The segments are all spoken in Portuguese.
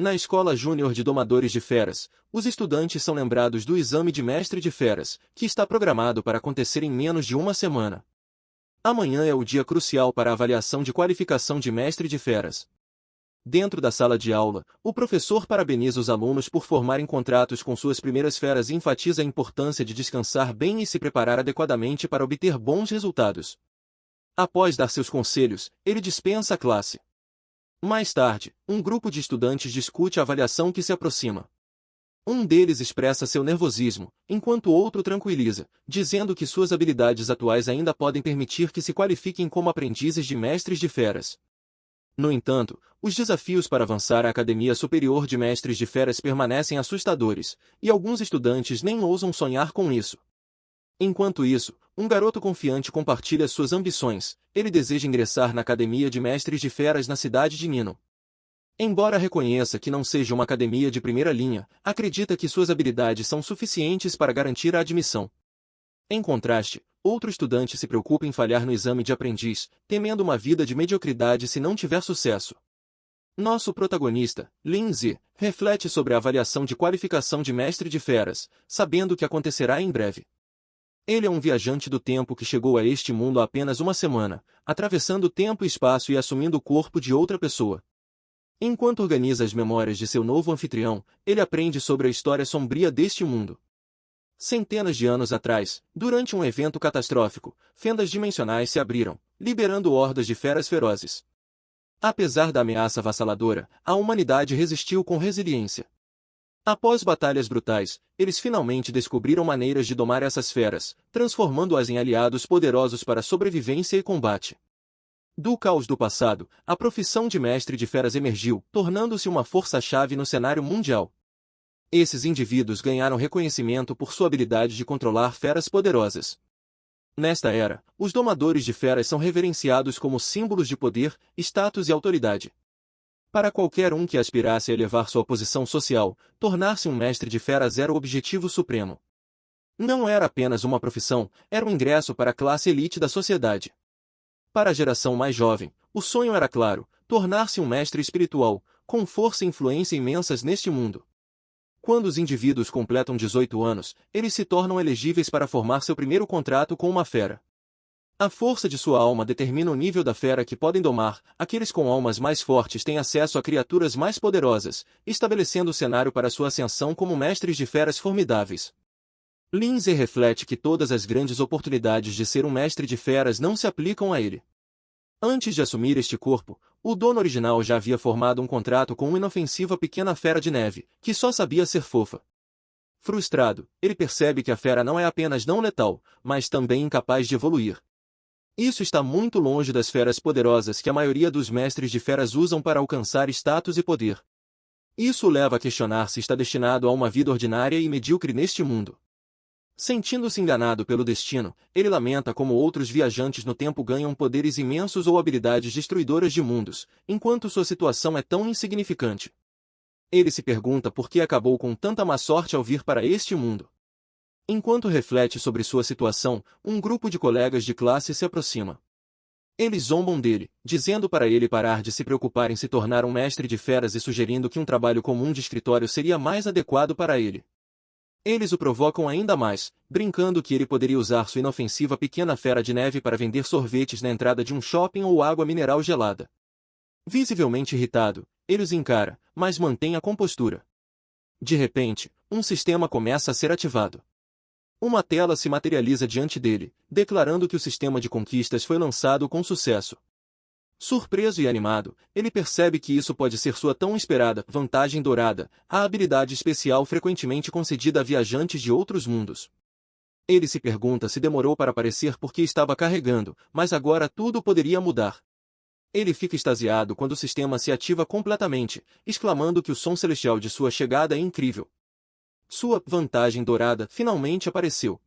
Na Escola Júnior de Domadores de Feras, os estudantes são lembrados do exame de mestre de feras, que está programado para acontecer em menos de uma semana. Amanhã é o dia crucial para a avaliação de qualificação de mestre de feras. Dentro da sala de aula, o professor parabeniza os alunos por formarem contratos com suas primeiras feras e enfatiza a importância de descansar bem e se preparar adequadamente para obter bons resultados. Após dar seus conselhos, ele dispensa a classe. Mais tarde, um grupo de estudantes discute a avaliação que se aproxima. Um deles expressa seu nervosismo, enquanto o outro tranquiliza, dizendo que suas habilidades atuais ainda podem permitir que se qualifiquem como aprendizes de mestres de feras. No entanto, os desafios para avançar à Academia Superior de Mestres de Feras permanecem assustadores, e alguns estudantes nem ousam sonhar com isso. Enquanto isso, um garoto confiante compartilha suas ambições. Ele deseja ingressar na Academia de Mestres de Feras na cidade de Nino. Embora reconheça que não seja uma academia de primeira linha, acredita que suas habilidades são suficientes para garantir a admissão. Em contraste, outro estudante se preocupa em falhar no exame de aprendiz, temendo uma vida de mediocridade se não tiver sucesso. Nosso protagonista, Lindsay, reflete sobre a avaliação de qualificação de mestre de feras, sabendo que acontecerá em breve. Ele é um viajante do tempo que chegou a este mundo há apenas uma semana, atravessando tempo e espaço e assumindo o corpo de outra pessoa. Enquanto organiza as memórias de seu novo anfitrião, ele aprende sobre a história sombria deste mundo. Centenas de anos atrás, durante um evento catastrófico, fendas dimensionais se abriram, liberando hordas de feras ferozes. Apesar da ameaça avassaladora, a humanidade resistiu com resiliência. Após batalhas brutais, eles finalmente descobriram maneiras de domar essas feras, transformando-as em aliados poderosos para sobrevivência e combate. Do caos do passado, a profissão de mestre de feras emergiu, tornando-se uma força-chave no cenário mundial. Esses indivíduos ganharam reconhecimento por sua habilidade de controlar feras poderosas. Nesta era, os domadores de feras são reverenciados como símbolos de poder, status e autoridade. Para qualquer um que aspirasse a elevar sua posição social, tornar-se um mestre de feras era o objetivo supremo. Não era apenas uma profissão, era um ingresso para a classe elite da sociedade. Para a geração mais jovem, o sonho era claro, tornar-se um mestre espiritual, com força e influência imensas neste mundo. Quando os indivíduos completam 18 anos, eles se tornam elegíveis para formar seu primeiro contrato com uma fera. A força de sua alma determina o nível da fera que podem domar. Aqueles com almas mais fortes têm acesso a criaturas mais poderosas, estabelecendo o cenário para sua ascensão como mestres de feras formidáveis. Lindsay reflete que todas as grandes oportunidades de ser um mestre de feras não se aplicam a ele. Antes de assumir este corpo, o dono original já havia formado um contrato com uma inofensiva pequena fera de neve, que só sabia ser fofa. Frustrado, ele percebe que a fera não é apenas não letal, mas também incapaz de evoluir. Isso está muito longe das feras poderosas que a maioria dos mestres de feras usam para alcançar status e poder. Isso o leva a questionar se está destinado a uma vida ordinária e medíocre neste mundo. Sentindo-se enganado pelo destino, ele lamenta como outros viajantes no tempo ganham poderes imensos ou habilidades destruidoras de mundos, enquanto sua situação é tão insignificante. Ele se pergunta por que acabou com tanta má sorte ao vir para este mundo. Enquanto reflete sobre sua situação, um grupo de colegas de classe se aproxima. Eles zombam dele, dizendo para ele parar de se preocupar em se tornar um mestre de feras e sugerindo que um trabalho comum de escritório seria mais adequado para ele. Eles o provocam ainda mais, brincando que ele poderia usar sua inofensiva pequena fera de neve para vender sorvetes na entrada de um shopping ou água mineral gelada. Visivelmente irritado, ele os encara, mas mantém a compostura. De repente, um sistema começa a ser ativado. Uma tela se materializa diante dele, declarando que o sistema de conquistas foi lançado com sucesso. Surpreso e animado, ele percebe que isso pode ser sua tão esperada vantagem dourada, a habilidade especial frequentemente concedida a viajantes de outros mundos. Ele se pergunta se demorou para aparecer porque estava carregando, mas agora tudo poderia mudar. Ele fica extasiado quando o sistema se ativa completamente, exclamando que o som celestial de sua chegada é incrível. Sua vantagem dourada finalmente apareceu.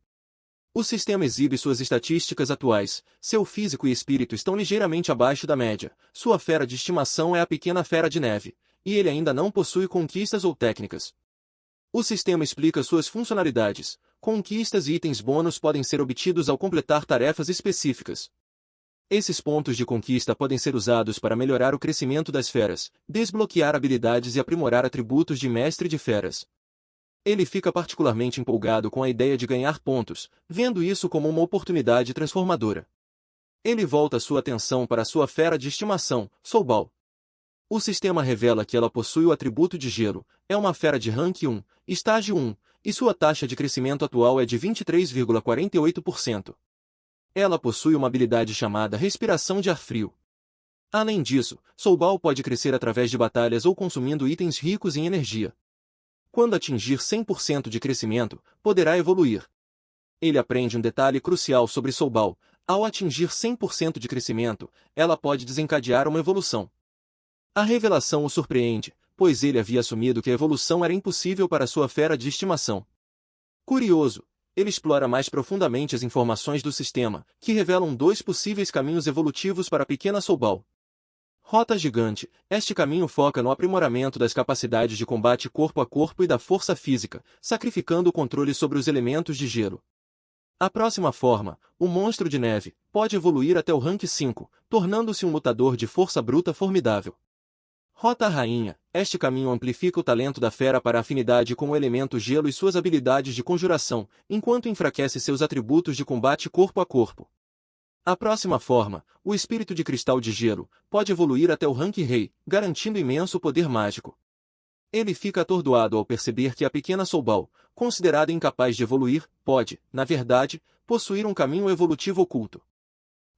O sistema exibe suas estatísticas atuais, seu físico e espírito estão ligeiramente abaixo da média, sua fera de estimação é a pequena fera de neve, e ele ainda não possui conquistas ou técnicas. O sistema explica suas funcionalidades, conquistas e itens bônus podem ser obtidos ao completar tarefas específicas. Esses pontos de conquista podem ser usados para melhorar o crescimento das feras, desbloquear habilidades e aprimorar atributos de mestre de feras. Ele fica particularmente empolgado com a ideia de ganhar pontos, vendo isso como uma oportunidade transformadora. Ele volta sua atenção para sua fera de estimação, Soulball. O sistema revela que ela possui o atributo de gelo, é uma fera de rank 1, estágio 1, e sua taxa de crescimento atual é de 23,48%. Ela possui uma habilidade chamada Respiração de Ar Frio. Além disso, Soulball pode crescer através de batalhas ou consumindo itens ricos em energia. Quando atingir 100% de crescimento, poderá evoluir. Ele aprende um detalhe crucial sobre Soulball: ao atingir 100% de crescimento, ela pode desencadear uma evolução. A revelação o surpreende, pois ele havia assumido que a evolução era impossível para sua fera de estimação. Curioso, ele explora mais profundamente as informações do sistema, que revelam dois possíveis caminhos evolutivos para a pequena Soulball. Rota Gigante. Este caminho foca no aprimoramento das capacidades de combate corpo a corpo e da força física, sacrificando o controle sobre os elementos de gelo. A próxima forma, o Monstro de Neve, pode evoluir até o rank 5, tornando-se um lutador de força bruta formidável. Rota Rainha. Este caminho amplifica o talento da fera para a afinidade com o elemento gelo e suas habilidades de conjuração, enquanto enfraquece seus atributos de combate corpo a corpo. A próxima forma, o Espírito de Cristal de Gelo, pode evoluir até o rank Rei, garantindo imenso poder mágico. Ele fica atordoado ao perceber que a pequena Soulball, considerada incapaz de evoluir, pode, na verdade, possuir um caminho evolutivo oculto.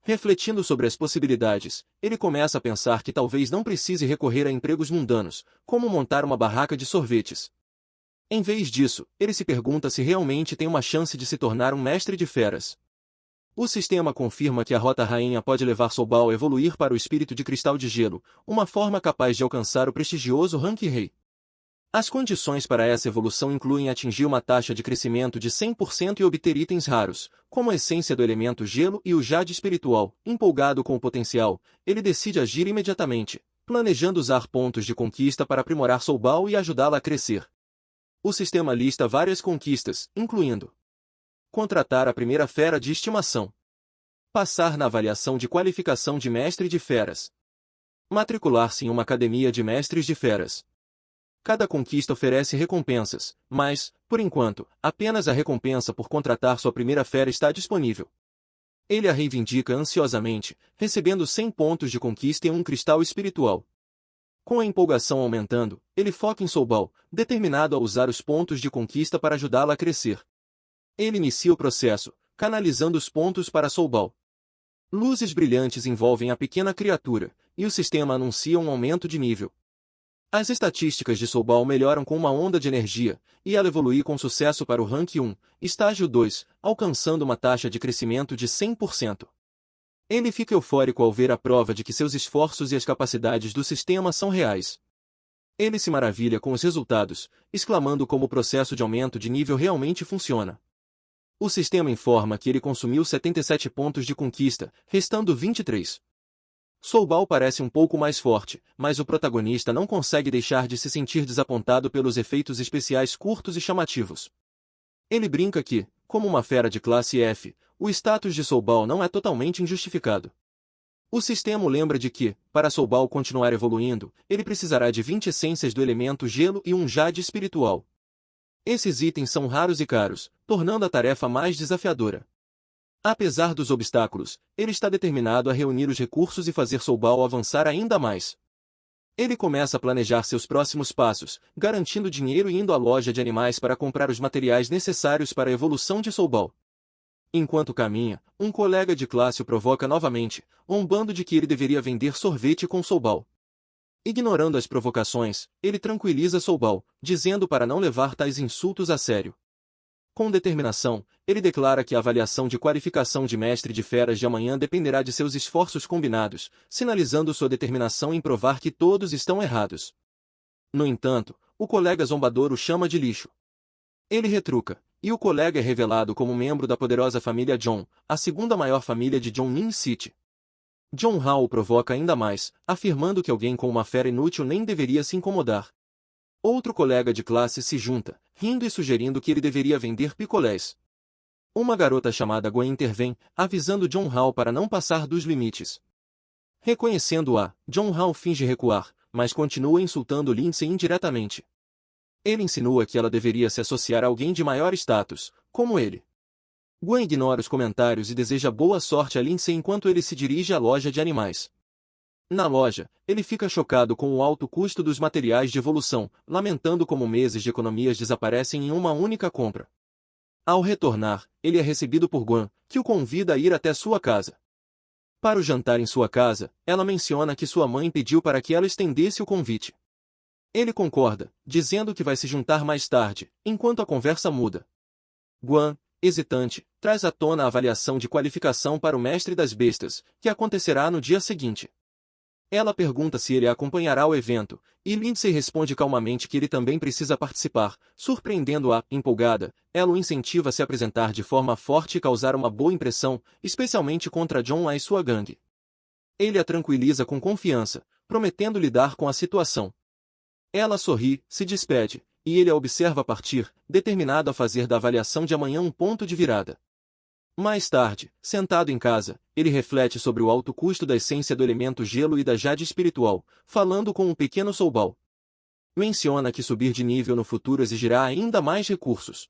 Refletindo sobre as possibilidades, ele começa a pensar que talvez não precise recorrer a empregos mundanos, como montar uma barraca de sorvetes. Em vez disso, ele se pergunta se realmente tem uma chance de se tornar um mestre de feras. O sistema confirma que a Rota Rainha pode levar Soulball a evoluir para o Espírito de Cristal de Gelo, uma forma capaz de alcançar o prestigioso rank Rei. As condições para essa evolução incluem atingir uma taxa de crescimento de 100% e obter itens raros, como a essência do elemento gelo e o jade espiritual. Empolgado com o potencial, ele decide agir imediatamente, planejando usar pontos de conquista para aprimorar Soulball e ajudá-la a crescer. O sistema lista várias conquistas, incluindo contratar a primeira fera de estimação, passar na avaliação de qualificação de mestre de feras, matricular-se em uma academia de mestres de feras. Cada conquista oferece recompensas, mas, por enquanto, apenas a recompensa por contratar sua primeira fera está disponível. Ele a reivindica ansiosamente, recebendo 100 pontos de conquista em um cristal espiritual. Com a empolgação aumentando, ele foca em Soulball, determinado a usar os pontos de conquista para ajudá-la a crescer. Ele inicia o processo, canalizando os pontos para Soulball. Luzes brilhantes envolvem a pequena criatura, e o sistema anuncia um aumento de nível. As estatísticas de Soulball melhoram com uma onda de energia, e ela evolui com sucesso para o rank 1, estágio 2, alcançando uma taxa de crescimento de 100%. Ele fica eufórico ao ver a prova de que seus esforços e as capacidades do sistema são reais. Ele se maravilha com os resultados, exclamando como o processo de aumento de nível realmente funciona. O sistema informa que ele consumiu 77 pontos de conquista, restando 23. Soulball parece um pouco mais forte, mas o protagonista não consegue deixar de se sentir desapontado pelos efeitos especiais curtos e chamativos. Ele brinca que, como uma fera de classe F, o status de Soulball não é totalmente injustificado. O sistema o lembra de que, para Soulball continuar evoluindo, ele precisará de 20 essências do elemento gelo e um jade espiritual. Esses itens são raros e caros, tornando a tarefa mais desafiadora. Apesar dos obstáculos, ele está determinado a reunir os recursos e fazer Soulball avançar ainda mais. Ele começa a planejar seus próximos passos, garantindo dinheiro e indo à loja de animais para comprar os materiais necessários para a evolução de Soulball. Enquanto caminha, um colega de classe o provoca novamente, zombando de que ele deveria vender sorvete com Soulball. Ignorando as provocações, ele tranquiliza Soulball, dizendo para não levar tais insultos a sério. Com determinação, ele declara que a avaliação de qualificação de mestre de feras de amanhã dependerá de seus esforços combinados, sinalizando sua determinação em provar que todos estão errados. No entanto, o colega zombador o chama de lixo. Ele retruca, e o colega é revelado como membro da poderosa família John, a segunda maior família de John Ning City. John Hall o provoca ainda mais, afirmando que alguém com uma fera inútil nem deveria se incomodar. Outro colega de classe se junta, rindo e sugerindo que ele deveria vender picolés. Uma garota chamada Gwen intervém, avisando John Hall para não passar dos limites. Reconhecendo-a, John Hall finge recuar, mas continua insultando Lindsay indiretamente. Ele insinua que ela deveria se associar a alguém de maior status, como ele. Gwen ignora os comentários e deseja boa sorte a Lindsay enquanto ele se dirige à loja de animais. Na loja, ele fica chocado com o alto custo dos materiais de evolução, lamentando como meses de economias desaparecem em uma única compra. Ao retornar, ele é recebido por Gwen, que o convida a ir até sua casa. Para o jantar em sua casa, ela menciona que sua mãe pediu para que ela estendesse o convite. Ele concorda, dizendo que vai se juntar mais tarde, enquanto a conversa muda. Gwen, hesitante, traz à tona a avaliação de qualificação para o mestre das bestas, que acontecerá no dia seguinte. Ela pergunta se ele a acompanhará ao evento, e Lindsay responde calmamente que ele também precisa participar, surpreendendo-a, empolgada, ela o incentiva a se apresentar de forma forte e causar uma boa impressão, especialmente contra John e sua gangue. Ele a tranquiliza com confiança, prometendo lidar com a situação. Ela sorri, se despede, e ele a observa partir, determinado a fazer da avaliação de amanhã um ponto de virada. Mais tarde, sentado em casa, ele reflete sobre o alto custo da essência do elemento gelo e da jade espiritual, falando com um pequeno Soulball. Menciona que subir de nível no futuro exigirá ainda mais recursos.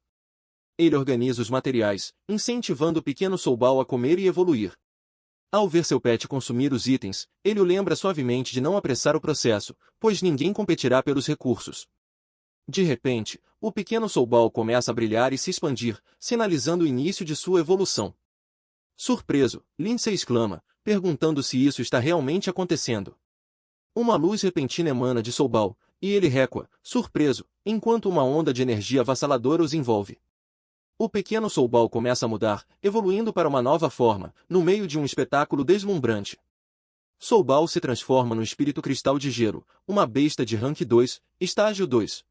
Ele organiza os materiais, incentivando o pequeno Soulball a comer e evoluir. Ao ver seu pet consumir os itens, ele o lembra suavemente de não apressar o processo, pois ninguém competirá pelos recursos. De repente, o pequeno Soulball começa a brilhar e se expandir, sinalizando o início de sua evolução. Surpreso, Lindsay exclama, perguntando se isso está realmente acontecendo. Uma luz repentina emana de Soulball, e ele recua, surpreso, enquanto uma onda de energia avassaladora os envolve. O pequeno Soulball começa a mudar, evoluindo para uma nova forma, no meio de um espetáculo deslumbrante. Soulball se transforma no espírito cristal de gelo, uma besta de rank 2, estágio 2.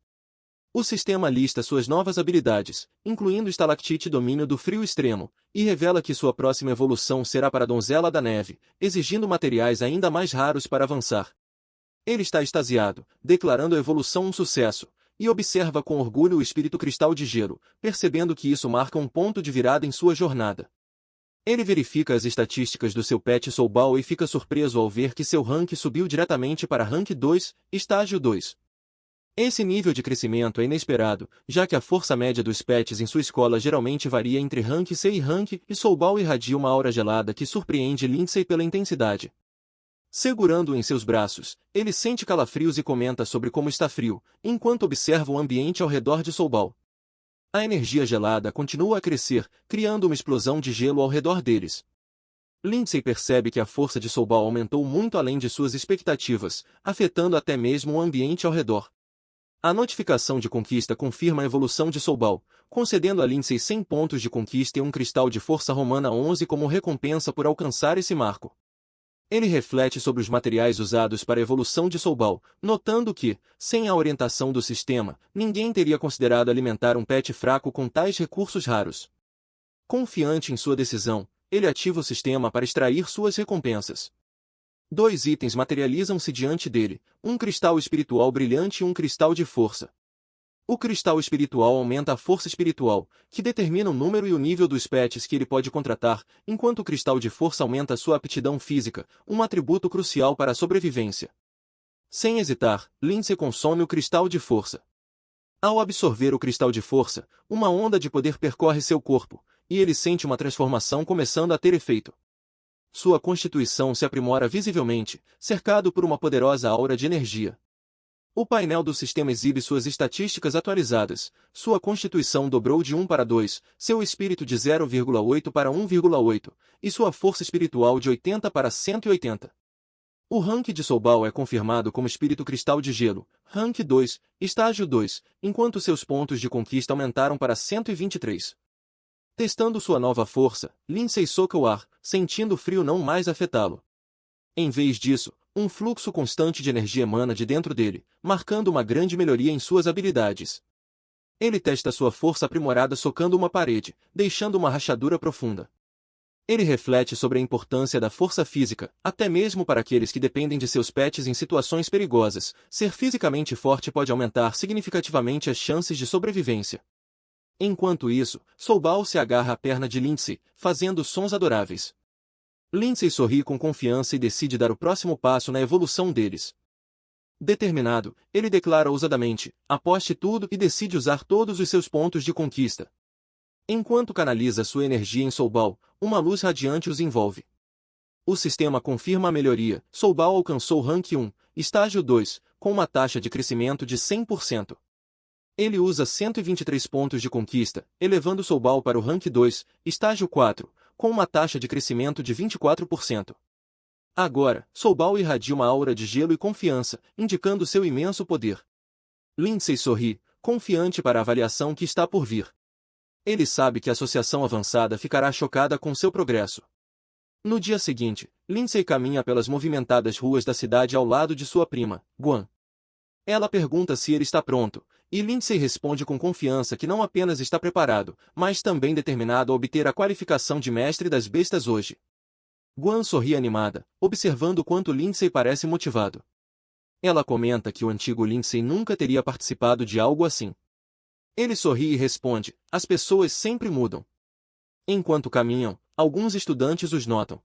O sistema lista suas novas habilidades, incluindo Estalactite domínio do frio extremo, e revela que sua próxima evolução será para a Donzela da Neve, exigindo materiais ainda mais raros para avançar. Ele está extasiado, declarando a evolução um sucesso, e observa com orgulho o espírito cristal de gelo, percebendo que isso marca um ponto de virada em sua jornada. Ele verifica as estatísticas do seu pet Soulball e fica surpreso ao ver que seu rank subiu diretamente para rank 2, estágio 2. Esse nível de crescimento é inesperado, já que a força média dos pets em sua escola geralmente varia entre rank C e rank, e Soulball irradia uma aura gelada que surpreende Lindsay pela intensidade. Segurando-o em seus braços, ele sente calafrios e comenta sobre como está frio, enquanto observa o ambiente ao redor de Soulball. A energia gelada continua a crescer, criando uma explosão de gelo ao redor deles. Lindsay percebe que a força de Soulball aumentou muito além de suas expectativas, afetando até mesmo o ambiente ao redor. A notificação de conquista confirma a evolução de Soulball, concedendo a Lindsay 100 pontos de conquista e um cristal de força romana 11 como recompensa por alcançar esse marco. Ele reflete sobre os materiais usados para a evolução de Soulball, notando que, sem a orientação do sistema, ninguém teria considerado alimentar um pet fraco com tais recursos raros. Confiante em sua decisão, ele ativa o sistema para extrair suas recompensas. 2 itens materializam-se diante dele, um cristal espiritual brilhante e um cristal de força. O cristal espiritual aumenta a força espiritual, que determina o número e o nível dos pets que ele pode contratar, enquanto o cristal de força aumenta sua aptidão física, um atributo crucial para a sobrevivência. Sem hesitar, Lindsay consome o cristal de força. Ao absorver o cristal de força, uma onda de poder percorre seu corpo, e ele sente uma transformação começando a ter efeito. Sua constituição se aprimora visivelmente, cercado por uma poderosa aura de energia. O painel do sistema exibe suas estatísticas atualizadas. Sua constituição dobrou de 1 para 2, seu espírito de 0,8 para 1,8, e sua força espiritual de 80 para 180. O rank de Soulball é confirmado como espírito cristal de gelo, rank 2, estágio 2, enquanto seus pontos de conquista aumentaram para 123. Testando sua nova força, Lindsay soca o ar, sentindo o frio não mais afetá-lo. Em vez disso, um fluxo constante de energia emana de dentro dele, marcando uma grande melhoria em suas habilidades. Ele testa sua força aprimorada socando uma parede, deixando uma rachadura profunda. Ele reflete sobre a importância da força física, até mesmo para aqueles que dependem de seus pets em situações perigosas. Ser fisicamente forte pode aumentar significativamente as chances de sobrevivência. Enquanto isso, Soubal se agarra à perna de Lindsay, fazendo sons adoráveis. Lindsay sorri com confiança e decide dar o próximo passo na evolução deles. Determinado, ele declara ousadamente, aposte tudo e decide usar todos os seus pontos de conquista. Enquanto canaliza sua energia em Soubal, uma luz radiante os envolve. O sistema confirma a melhoria. Soubal alcançou Rank 1, Estágio 2, com uma taxa de crescimento de 100%. Ele usa 123 pontos de conquista, elevando Soubal para o Rank 2, Estágio 4, com uma taxa de crescimento de 24%. Agora, Soubal irradia uma aura de gelo e confiança, indicando seu imenso poder. Lindsay sorri, confiante para a avaliação que está por vir. Ele sabe que a associação avançada ficará chocada com seu progresso. No dia seguinte, Lindsay caminha pelas movimentadas ruas da cidade ao lado de sua prima, Guan. Ela pergunta se ele está pronto, e Lindsay responde com confiança que não apenas está preparado, mas também determinado a obter a qualificação de mestre das bestas hoje. Guan sorri animada, observando quanto Lindsay parece motivado. Ela comenta que o antigo Lindsay nunca teria participado de algo assim. Ele sorri e responde, as pessoas sempre mudam. Enquanto caminham, alguns estudantes os notam.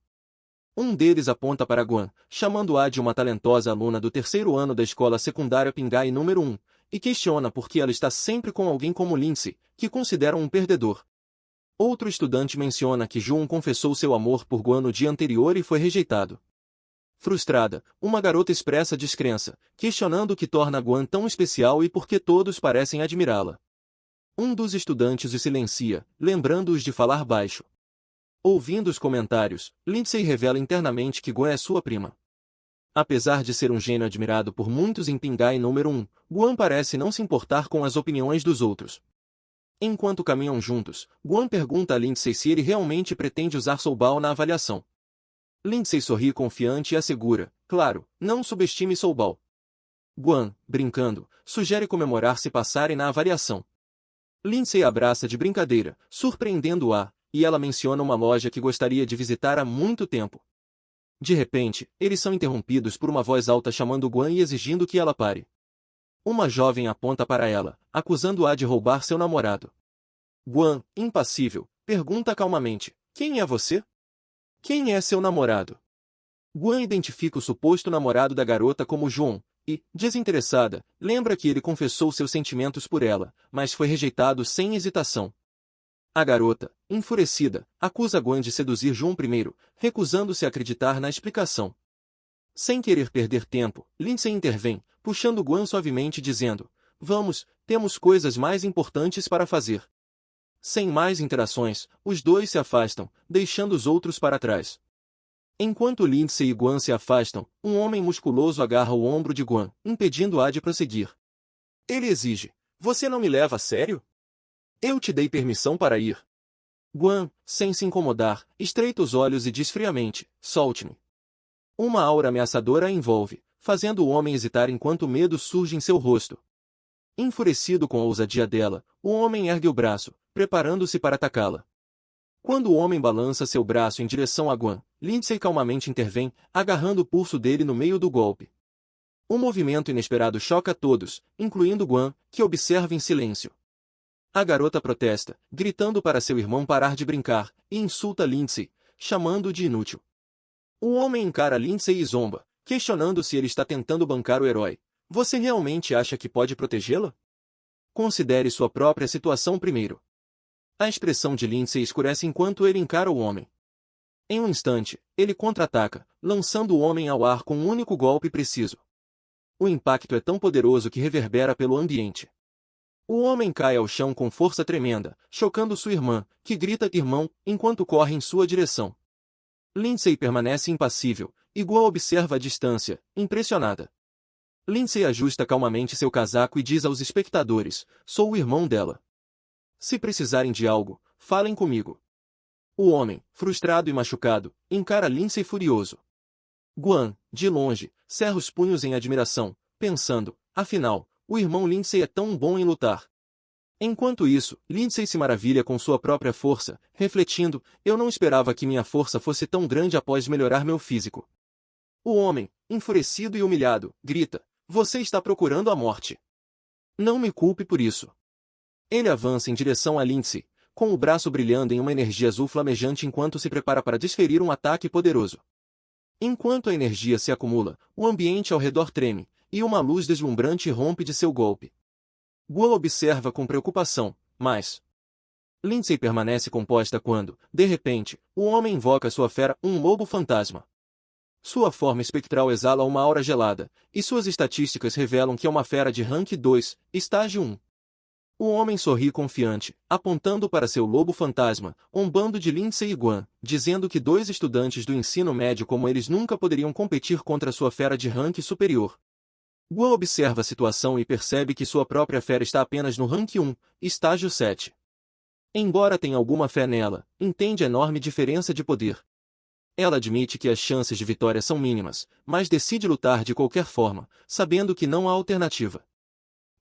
Um deles aponta para Guan, chamando-a de uma talentosa aluna do terceiro ano da escola secundária Pingai número 1, e questiona por que ela está sempre com alguém como Lindsay, que consideram um perdedor. Outro estudante menciona que Jun confessou seu amor por Guan no dia anterior e foi rejeitado. Frustrada, uma garota expressa descrença, questionando o que torna Guan tão especial e por que todos parecem admirá-la. Um dos estudantes os silencia, lembrando-os de falar baixo. Ouvindo os comentários, Lindsay revela internamente que Guan é sua prima. Apesar de ser um gênio admirado por muitos em Pingai número 1, Guan parece não se importar com as opiniões dos outros. Enquanto caminham juntos, Guan pergunta a Lindsay se ele realmente pretende usar Soubal na avaliação. Lindsay sorri confiante e assegura, claro, não subestime Soubal. Guan, brincando, sugere comemorar se passarem na avaliação. Lindsay abraça de brincadeira, surpreendendo-a, e ela menciona uma loja que gostaria de visitar há muito tempo. De repente, eles são interrompidos por uma voz alta chamando Guan e exigindo que ela pare. Uma jovem aponta para ela, acusando-a de roubar seu namorado. Guan, impassível, pergunta calmamente, quem é você? Quem é seu namorado? Guan identifica o suposto namorado da garota como Joon, e, desinteressada, lembra que ele confessou seus sentimentos por ela, mas foi rejeitado sem hesitação. A garota, enfurecida, acusa Guan de seduzir Joon primeiro, recusando-se a acreditar na explicação. Sem querer perder tempo, Lindsay intervém, puxando Guan suavemente dizendo, vamos, temos coisas mais importantes para fazer. Sem mais interações, os dois se afastam, deixando os outros para trás. Enquanto Lindsay e Guan se afastam, um homem musculoso agarra o ombro de Guan, impedindo-a de prosseguir. Ele exige, você não me leva a sério? Eu te dei permissão para ir. Guan, sem se incomodar, estreita os olhos e diz friamente, solte-me. Uma aura ameaçadora a envolve, fazendo o homem hesitar enquanto o medo surge em seu rosto. Enfurecido com a ousadia dela, o homem ergue o braço, preparando-se para atacá-la. Quando o homem balança seu braço em direção a Guan, Lindsay calmamente intervém, agarrando o pulso dele no meio do golpe. O movimento inesperado choca a todos, incluindo Guan, que observa em silêncio. A garota protesta, gritando para seu irmão parar de brincar, e insulta Lindsay, chamando-o de inútil. O homem encara Lindsay e zomba, questionando se ele está tentando bancar o herói. Você realmente acha que pode protegê-la? Considere sua própria situação primeiro. A expressão de Lindsay escurece enquanto ele encara o homem. Em um instante, ele contra-ataca, lançando o homem ao ar com um único golpe preciso. O impacto é tão poderoso que reverbera pelo ambiente. O homem cai ao chão com força tremenda, chocando sua irmã, que grita irmão, enquanto corre em sua direção. Lindsay permanece impassível, e Guan observa a distância, impressionada. Lindsay ajusta calmamente seu casaco e diz aos espectadores, sou o irmão dela. Se precisarem de algo, falem comigo. O homem, frustrado e machucado, encara Lindsay furioso. Guan, de longe, cerra os punhos em admiração, pensando, afinal, o irmão Lindsay é tão bom em lutar. Enquanto isso, Lindsay se maravilha com sua própria força, refletindo, eu não esperava que minha força fosse tão grande após melhorar meu físico. O homem, enfurecido e humilhado, grita, você está procurando a morte. Não me culpe por isso. Ele avança em direção a Lindsay, com o braço brilhando em uma energia azul flamejante enquanto se prepara para desferir um ataque poderoso. Enquanto a energia se acumula, o ambiente ao redor treme, e uma luz deslumbrante rompe de seu golpe. Guo observa com preocupação, mas Lindsay permanece composta quando, de repente, o homem invoca sua fera, um lobo fantasma. Sua forma espectral exala uma aura gelada, e suas estatísticas revelam que é uma fera de rank 2, estágio 1. O homem sorri confiante, apontando para seu lobo fantasma, um bando de Lindsay e Guan, dizendo que dois estudantes do ensino médio como eles nunca poderiam competir contra sua fera de rank superior. Guan observa a situação e percebe que sua própria fera está apenas no rank 1, estágio 7. Embora tenha alguma fé nela, entende a enorme diferença de poder. Ela admite que as chances de vitória são mínimas, mas decide lutar de qualquer forma, sabendo que não há alternativa.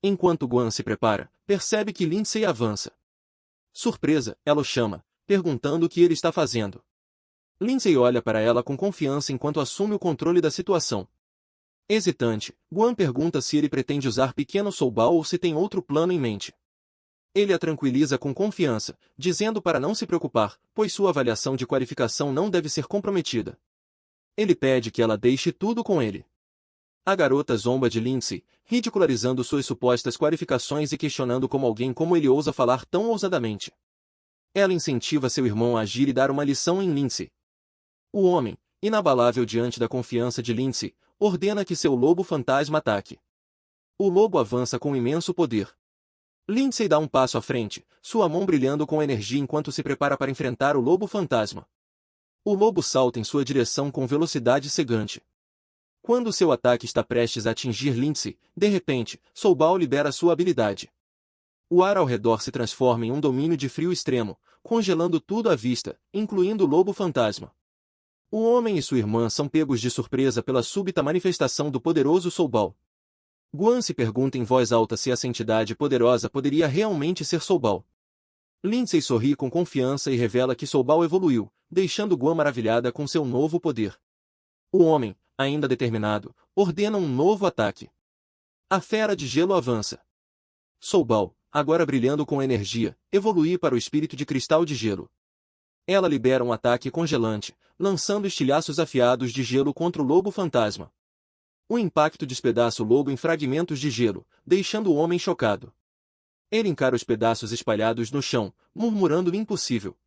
Enquanto Guan se prepara, percebe que Lindsay avança. Surpresa, ela o chama, perguntando o que ele está fazendo. Lindsay olha para ela com confiança enquanto assume o controle da situação. Hesitante, Guan pergunta se ele pretende usar Pequeno Soubal ou se tem outro plano em mente. Ele a tranquiliza com confiança, dizendo para não se preocupar, pois sua avaliação de qualificação não deve ser comprometida. Ele pede que ela deixe tudo com ele. A garota zomba de Lindsay, ridicularizando suas supostas qualificações e questionando como ele ousa falar tão ousadamente. Ela incentiva seu irmão a agir e dar uma lição em Lindsay. O homem, inabalável diante da confiança de Lindsay, ordena que seu lobo fantasma ataque. O lobo avança com imenso poder. Lindsay dá um passo à frente, sua mão brilhando com energia enquanto se prepara para enfrentar o lobo fantasma. O lobo salta em sua direção com velocidade cegante. Quando seu ataque está prestes a atingir Lindsay, de repente, Soubal libera sua habilidade. O ar ao redor se transforma em um domínio de frio extremo, congelando tudo à vista, incluindo o lobo fantasma. O homem e sua irmã são pegos de surpresa pela súbita manifestação do poderoso Soubal. Guan se pergunta em voz alta se essa entidade poderosa poderia realmente ser Soubal. Lindsay sorri com confiança e revela que Soubal evoluiu, deixando Guan maravilhada com seu novo poder. O homem, ainda determinado, ordena um novo ataque. A fera de gelo avança. Soubal, agora brilhando com energia, evolui para o espírito de cristal de gelo. Ela libera um ataque congelante, lançando estilhaços afiados de gelo contra o lobo fantasma. O impacto despedaça o lobo em fragmentos de gelo, deixando o homem chocado. Ele encara os pedaços espalhados no chão, murmurando o impossível.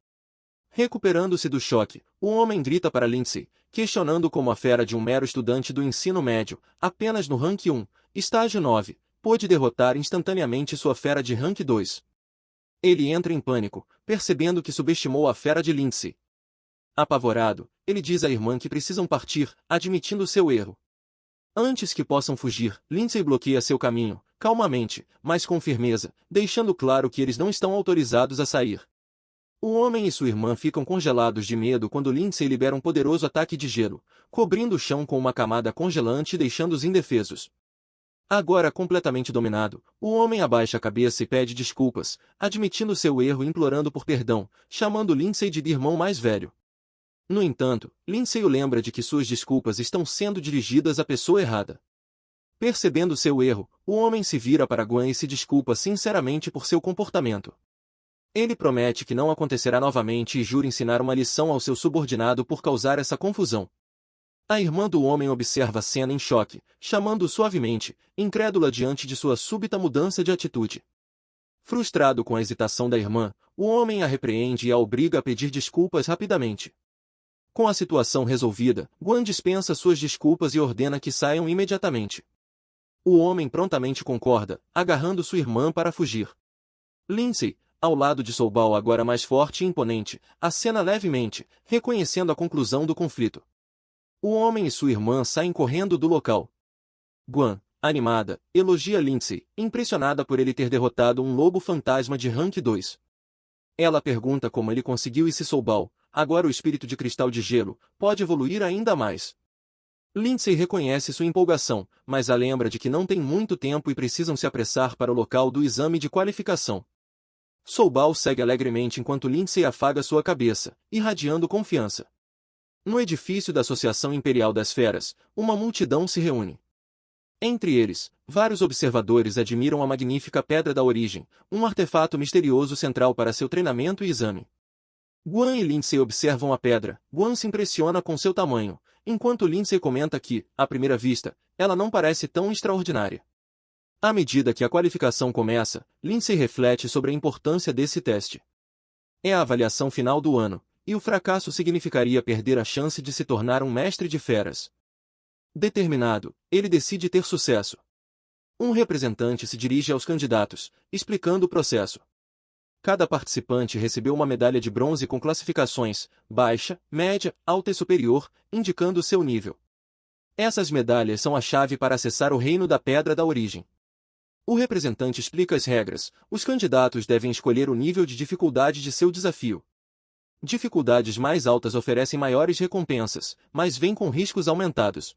Recuperando-se do choque, o homem grita para Lindsay, questionando como a fera de um mero estudante do ensino médio, apenas no rank 1, estágio 9, pôde derrotar instantaneamente sua fera de rank 2. Ele entra em pânico, percebendo que subestimou a fera de Lindsay. Apavorado, ele diz à irmã que precisam partir, admitindo seu erro. Antes que possam fugir, Lindsay bloqueia seu caminho, calmamente, mas com firmeza, deixando claro que eles não estão autorizados a sair. O homem e sua irmã ficam congelados de medo quando Lindsay libera um poderoso ataque de gelo, cobrindo o chão com uma camada congelante e deixando-os indefesos. Agora completamente dominado, o homem abaixa a cabeça e pede desculpas, admitindo seu erro e implorando por perdão, chamando Lindsay de irmão mais velho. No entanto, Lindsay o lembra de que suas desculpas estão sendo dirigidas à pessoa errada. Percebendo seu erro, o homem se vira para Guan e se desculpa sinceramente por seu comportamento. Ele promete que não acontecerá novamente e jura ensinar uma lição ao seu subordinado por causar essa confusão. A irmã do homem observa a cena em choque, chamando-o suavemente, incrédula diante de sua súbita mudança de atitude. Frustrado com a hesitação da irmã, o homem a repreende e a obriga a pedir desculpas rapidamente. Com a situação resolvida, Guan dispensa suas desculpas e ordena que saiam imediatamente. O homem prontamente concorda, agarrando sua irmã para fugir. Lindsay, ao lado de Soubal agora mais forte e imponente, acena levemente, reconhecendo a conclusão do conflito. O homem e sua irmã saem correndo do local. Guan, animada, elogia Lindsay, impressionada por ele ter derrotado um lobo fantasma de rank 2. Ela pergunta como ele conseguiu e se Soubal, agora o espírito de cristal de gelo, pode evoluir ainda mais. Lindsay reconhece sua empolgação, mas a lembra de que não tem muito tempo e precisam se apressar para o local do exame de qualificação. Soubal segue alegremente enquanto Lindsay afaga sua cabeça, irradiando confiança. No edifício da Associação Imperial das Feras, uma multidão se reúne. Entre eles, vários observadores admiram a magnífica Pedra da Origem, um artefato misterioso central para seu treinamento e exame. Guan e Lindsay observam a pedra. Guan se impressiona com seu tamanho, enquanto Lindsay comenta que, à primeira vista, ela não parece tão extraordinária. À medida que a qualificação começa, Lindsay reflete sobre a importância desse teste. É a avaliação final do ano, e o fracasso significaria perder a chance de se tornar um mestre de feras. Determinado, ele decide ter sucesso. Um representante se dirige aos candidatos, explicando o processo. Cada participante recebeu uma medalha de bronze com classificações baixa, média, alta e superior, indicando seu nível. Essas medalhas são a chave para acessar o reino da Pedra da Origem. O representante explica as regras. Os candidatos devem escolher o nível de dificuldade de seu desafio. Dificuldades mais altas oferecem maiores recompensas, mas vêm com riscos aumentados.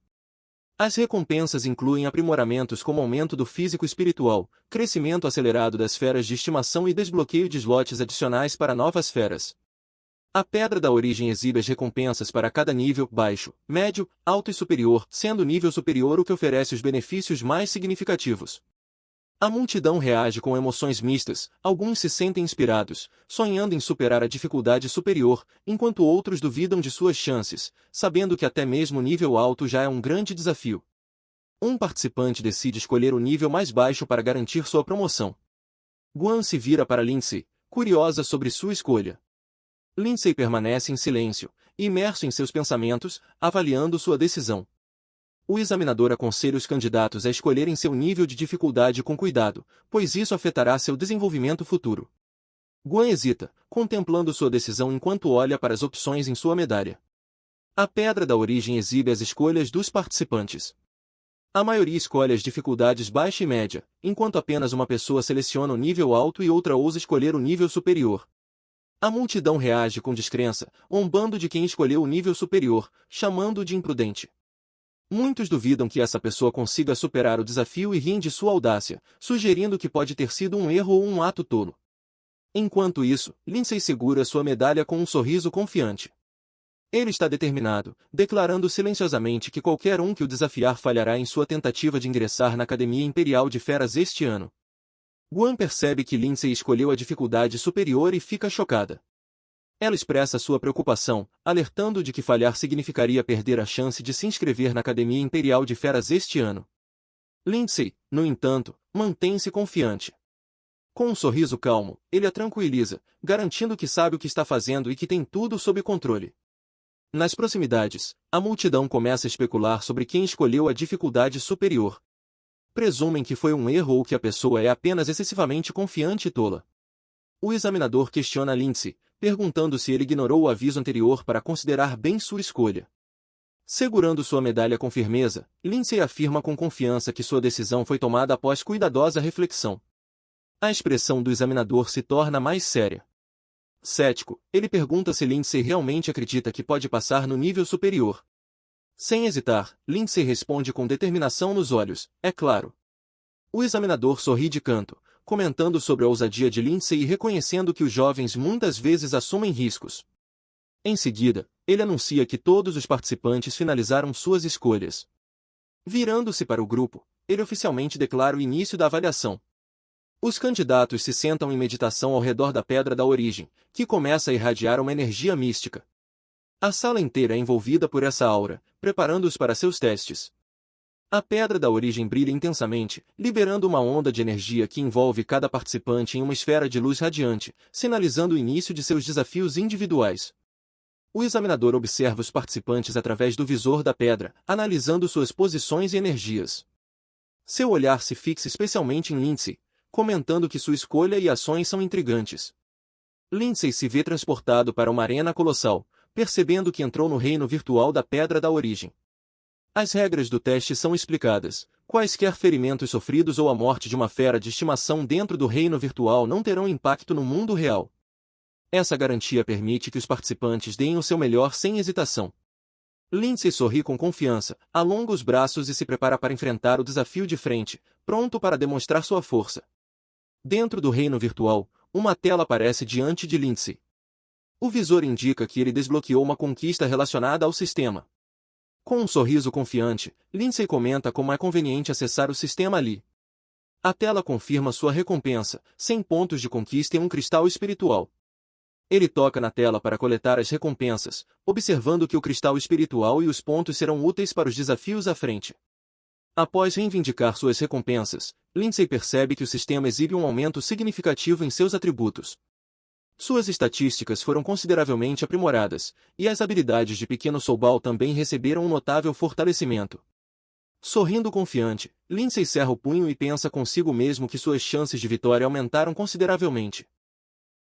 As recompensas incluem aprimoramentos como aumento do físico espiritual, crescimento acelerado das feras de estimação e desbloqueio de slots adicionais para novas feras. A Pedra da Origem exibe as recompensas para cada nível baixo, médio, alto e superior, sendo o nível superior o que oferece os benefícios mais significativos. A multidão reage com emoções mistas, alguns se sentem inspirados, sonhando em superar a dificuldade superior, enquanto outros duvidam de suas chances, sabendo que até mesmo o nível alto já é um grande desafio. Um participante decide escolher o nível mais baixo para garantir sua promoção. Guan se vira para Lindsay, curiosa sobre sua escolha. Lindsay permanece em silêncio, imerso em seus pensamentos, avaliando sua decisão. O examinador aconselha os candidatos a escolherem seu nível de dificuldade com cuidado, pois isso afetará seu desenvolvimento futuro. Guan hesita, contemplando sua decisão enquanto olha para as opções em sua medalha. A Pedra da Origem exibe as escolhas dos participantes. A maioria escolhe as dificuldades baixa e média, enquanto apenas uma pessoa seleciona o nível alto e outra ousa escolher o nível superior. A multidão reage com descrença, zombando de quem escolheu o nível superior, chamando-o de imprudente. Muitos duvidam que essa pessoa consiga superar o desafio e riem de sua audácia, sugerindo que pode ter sido um erro ou um ato tolo. Enquanto isso, Lindsay segura sua medalha com um sorriso confiante. Ele está determinado, declarando silenciosamente que qualquer um que o desafiar falhará em sua tentativa de ingressar na Academia Imperial de Feras este ano. Guan percebe que Lindsay escolheu a dificuldade superior e fica chocada. Ela expressa sua preocupação, alertando de que falhar significaria perder a chance de se inscrever na Academia Imperial de Feras este ano. Lindsay, no entanto, mantém-se confiante. Com um sorriso calmo, ele a tranquiliza, garantindo que sabe o que está fazendo e que tem tudo sob controle. Nas proximidades, a multidão começa a especular sobre quem escolheu a dificuldade superior. Presumem que foi um erro ou que a pessoa é apenas excessivamente confiante e tola. O examinador questiona Lindsay, perguntando se ele ignorou o aviso anterior para considerar bem sua escolha. Segurando sua medalha com firmeza, Lindsay afirma com confiança que sua decisão foi tomada após cuidadosa reflexão. A expressão do examinador se torna mais séria. Cético, ele pergunta se Lindsay realmente acredita que pode passar no nível superior. Sem hesitar, Lindsay responde com determinação nos olhos, é claro. O examinador sorri de canto, comentando sobre a ousadia de Lindsay e reconhecendo que os jovens muitas vezes assumem riscos. Em seguida, ele anuncia que todos os participantes finalizaram suas escolhas. Virando-se para o grupo, ele oficialmente declara o início da avaliação. Os candidatos se sentam em meditação ao redor da Pedra da Origem, que começa a irradiar uma energia mística. A sala inteira é envolvida por essa aura, preparando-os para seus testes. A Pedra da Origem brilha intensamente, liberando uma onda de energia que envolve cada participante em uma esfera de luz radiante, sinalizando o início de seus desafios individuais. O examinador observa os participantes através do visor da pedra, analisando suas posições e energias. Seu olhar se fixa especialmente em Lindsay, comentando que sua escolha e ações são intrigantes. Lindsay se vê transportado para uma arena colossal, percebendo que entrou no reino virtual da Pedra da Origem. As regras do teste são explicadas. Quaisquer ferimentos sofridos ou a morte de uma fera de estimação dentro do reino virtual não terão impacto no mundo real. Essa garantia permite que os participantes deem o seu melhor sem hesitação. Lindsay sorri com confiança, alonga os braços e se prepara para enfrentar o desafio de frente, pronto para demonstrar sua força. Dentro do reino virtual, uma tela aparece diante de Lindsay. O visor indica que ele desbloqueou uma conquista relacionada ao sistema. Com um sorriso confiante, Lindsay comenta como é conveniente acessar o sistema ali. A tela confirma sua recompensa, 100 pontos de conquista e um cristal espiritual. Ele toca na tela para coletar as recompensas, observando que o cristal espiritual e os pontos serão úteis para os desafios à frente. Após reivindicar suas recompensas, Lindsay percebe que o sistema exibe um aumento significativo em seus atributos. Suas estatísticas foram consideravelmente aprimoradas, e as habilidades de Pequeno Soubal também receberam um notável fortalecimento. Sorrindo confiante, Lindsay cerra o punho e pensa consigo mesmo que suas chances de vitória aumentaram consideravelmente.